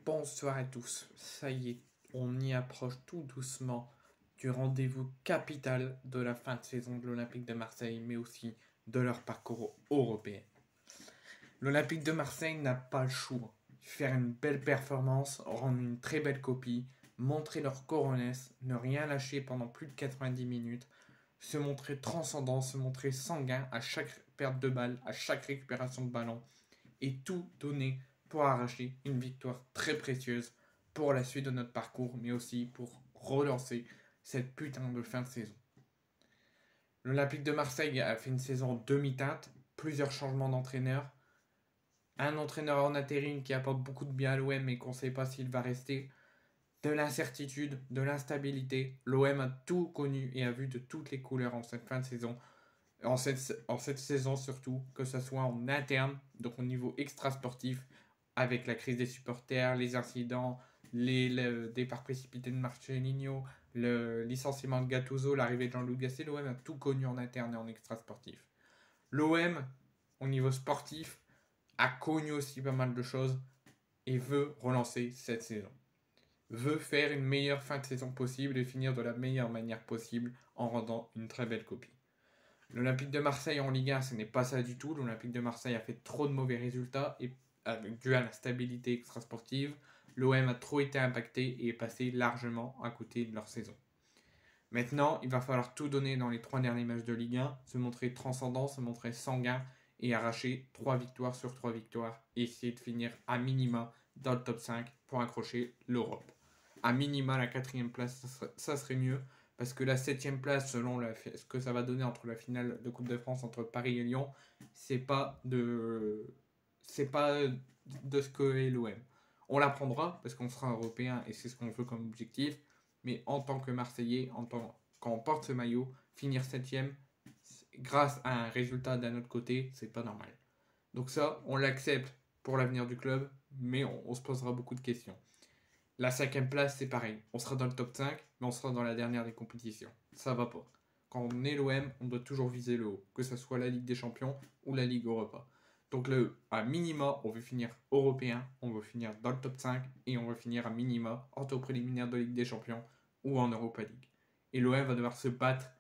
Bonsoir à tous, ça y est, on y approche tout doucement du rendez-vous capital de la fin de saison de l'Olympique de Marseille, mais aussi de leur parcours européen. L'Olympique de Marseille n'a pas le choix. Faire une belle performance, rendre une très belle copie, montrer leur coronesse, ne rien lâcher pendant plus de 90 minutes, se montrer transcendant, se montrer sanguin à chaque perte de balle, à chaque récupération de ballon, et tout donner pour arracher une victoire très précieuse pour la suite de notre parcours, mais aussi pour relancer cette putain de fin de saison. L'Olympique de Marseille a fait une saison demi-teinte, plusieurs changements d'entraîneur, un entraîneur en intérim qui apporte beaucoup de bien à l'OM mais qu'on ne sait pas s'il va rester, de l'incertitude, de l'instabilité. L'OM a tout connu et a vu de toutes les couleurs en cette fin de saison, en cette saison surtout, que ce soit en interne, donc au niveau extra-sportif, avec la crise des supporters, les incidents, le départ précipité de Marcelinho, le licenciement de Gattuso, l'arrivée de Jean-Louis Gasset. L'OM a tout connu en interne et en extra-sportif. L'OM, au niveau sportif, a connu aussi pas mal de choses et veut relancer cette saison. Veut faire une meilleure fin de saison possible et finir de la meilleure manière possible en rendant une très belle copie. L'Olympique de Marseille en Ligue 1, ce n'est pas ça du tout. L'Olympique de Marseille a fait trop de mauvais résultats et dû à la stabilité extrasportive. L'OM a trop été impacté et est passé largement à côté de leur saison. Maintenant, il va falloir tout donner dans les 3 derniers matchs de Ligue 1, se montrer transcendant, se montrer sanguin et arracher 3 victoires sur 3 victoires et essayer de finir à minima dans le top 5 pour accrocher l'Europe. À minima, la 4e place, ça serait mieux parce que la 7e place, selon ce que ça va donner entre la finale de Coupe de France entre Paris et Lyon, c'est pas de ce que est l'OM. On la prendra parce qu'on sera européen et c'est ce qu'on veut comme objectif. Mais en tant que Marseillais, quand on porte ce maillot, finir 7e, grâce à un résultat d'un autre côté, c'est pas normal. Donc ça, on l'accepte pour l'avenir du club, mais on se posera beaucoup de questions. La 5e place, c'est pareil. On sera dans le top 5, mais on sera dans la dernière des compétitions. Ça va pas. Quand on est l'OM, on doit toujours viser le haut, que ce soit la Ligue des Champions ou la Ligue Europa. Donc à minima, on veut finir européen, on veut finir dans le top 5 et on veut finir à minima en tour préliminaire de Ligue des Champions ou en Europa League. Et l'OM va devoir se battre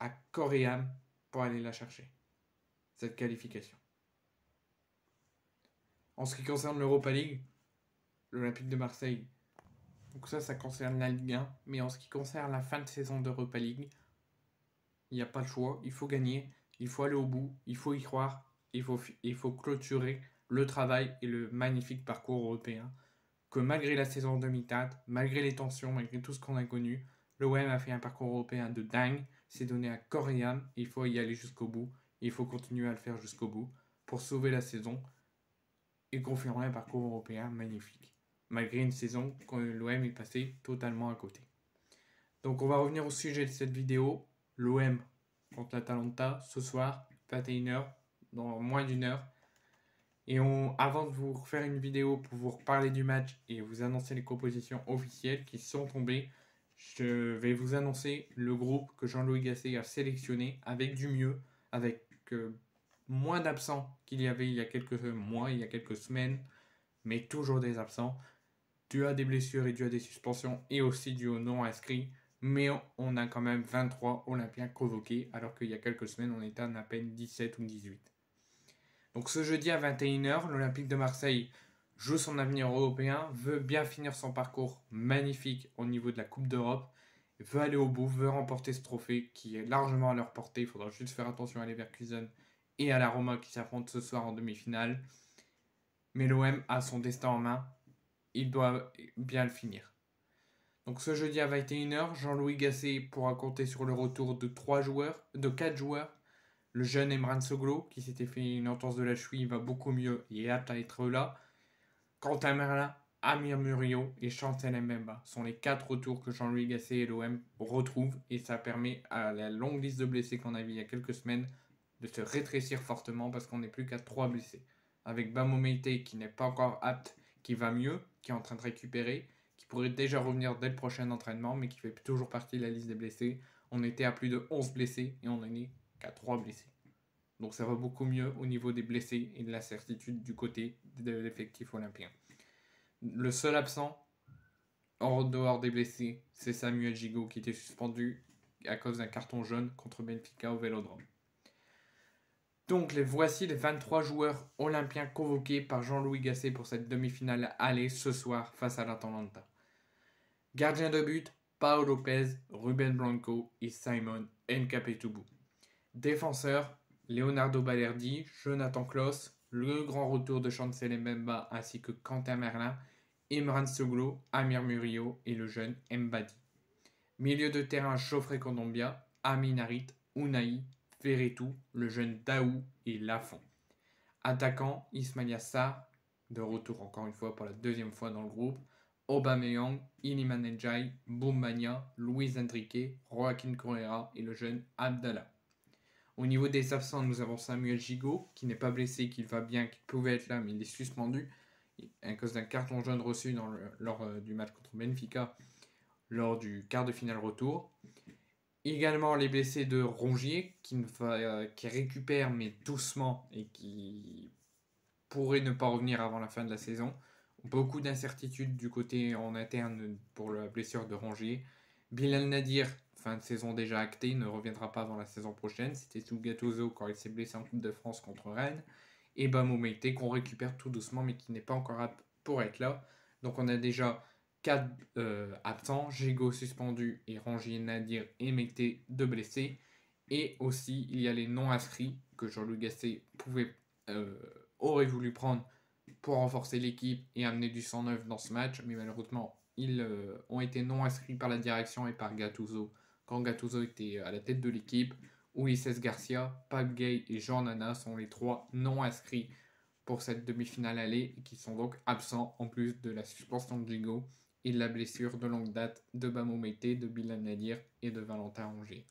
à corps et âme pour aller la chercher, cette qualification. En ce qui concerne l'Europa League, l'Olympique de Marseille, donc ça concerne la Ligue 1, mais en ce qui concerne la fin de saison d'Europa League, il n'y a pas le choix, il faut gagner, il faut aller au bout, il faut y croire, il faut clôturer le travail et le magnifique parcours européen, que malgré la saison demi-teinte, malgré les tensions, malgré tout ce qu'on a connu, l'OM a fait un parcours européen de dingue, s'est donné à corps et âme, il faut y aller jusqu'au bout, et il faut continuer à le faire jusqu'au bout, pour sauver la saison, et confirmer un parcours européen magnifique, malgré une saison où l'OM est passé totalement à côté. Donc on va revenir au sujet de cette vidéo, l'OM contre l'Atalanta, ce soir, 21h, dans moins d'une heure. Et avant de vous refaire une vidéo pour vous reparler du match et vous annoncer les compositions officielles qui sont tombées, je vais vous annoncer le groupe que Jean-Louis Gasset a sélectionné avec du mieux, avec moins d'absents qu'il y avait il y a quelques mois, il y a quelques semaines, mais toujours des absents, dû à des blessures et dû à des suspensions et aussi dû aux non inscrits. Mais on a quand même 23 Olympiens convoqués, alors qu'il y a quelques semaines, on était à peine 17 ou 18. Donc ce jeudi à 21h, l'Olympique de Marseille joue son avenir européen, veut bien finir son parcours magnifique au niveau de la Coupe d'Europe, veut aller au bout, veut remporter ce trophée qui est largement à leur portée. Il faudra juste faire attention à Leverkusen et à la Roma qui s'affrontent ce soir en demi-finale. Mais l'OM a son destin en main, il doit bien le finir. Donc ce jeudi à 21h, Jean-Louis Gasset pourra compter sur le retour de 4 joueurs. Le jeune Emran Soglo, qui s'était fait une entorse de la cheville, va beaucoup mieux et est apte à être là. Quentin Merlin, Amir Murillo et Chancel Mbemba sont les 4 retours que Jean-Louis Gasset et l'OM retrouvent. Et ça permet à la longue liste de blessés qu'on avait il y a quelques semaines de se rétrécir fortement parce qu'on n'est plus qu'à 3 blessés. Avec Bamo Meite qui n'est pas encore apte, qui va mieux, qui est en train de récupérer, qui pourrait déjà revenir dès le prochain entraînement, mais qui fait toujours partie de la liste des blessés. On était à plus de 11 blessés et on en est qu'à 3 blessés. Donc ça va beaucoup mieux au niveau des blessés et de la certitude du côté de l'effectif olympien. Le seul absent, en dehors des blessés, c'est Samuel Gigot qui était suspendu à cause d'un carton jaune contre Benfica au Vélodrome. Donc voici les 23 joueurs olympiens convoqués par Jean-Louis Gasset pour cette demi-finale aller ce soir face à l'Atalanta. Gardien de but, Pau Lopez, Ruben Blanco et Simon Nkapetubu. Défenseur, Leonardo Balerdi, Jonathan Klaus, le grand retour de Chancel Mbemba ainsi que Quentin Merlin, Imran Soglo, Amir Murillo et le jeune Mbadi. Milieu de terrain, Geoffrey Kondogbia, Amin Harit, Unai, Ferretou, le jeune Daou et Lafont. Attaquant, Ismaïla Sarr, de retour encore une fois pour la deuxième fois dans le groupe, Aubameyang, Iliman Ndiaye, Boumbania, Luis Enrique, Joaquin Correa et le jeune Abdallah. Au niveau des absents, nous avons Samuel Gigot, qui n'est pas blessé, qui va bien, qui pouvait être là, mais il est suspendu à cause d'un carton jaune reçu lors du match contre Benfica, lors du quart de finale retour. Également les blessés de Rongier, qui récupère mais doucement et qui pourrait ne pas revenir avant la fin de la saison. Beaucoup d'incertitudes du côté en interne pour la blessure de Rongier. Bilal Nadir, fin de saison déjà actée, ne reviendra pas avant la saison prochaine. C'était sous Gattuso quand il s'est blessé en Coupe de France contre Rennes. Et Bamou Meite qu'on récupère tout doucement mais qui n'est pas encore apte pour être là. Donc on a déjà 4 absents, Gigot suspendu et Rongier, Nadir et Meite de blessés. Et aussi il y a les non inscrits que Jean-Louis Gasset aurait voulu prendre pour renforcer l'équipe et amener du sang neuf dans ce match, mais malheureusement ils ont été non inscrits par la direction et par Gattuso quand Gattuso était à la tête de l'équipe. Ulises Garcia, Pape Gay et Jean Nana sont les 3 non inscrits pour cette demi-finale aller et qui sont donc absents en plus de la suspension de Gigot et de la blessure de longue date de Bamou Meite, de Bilal Nadir et de Valentin Rongier.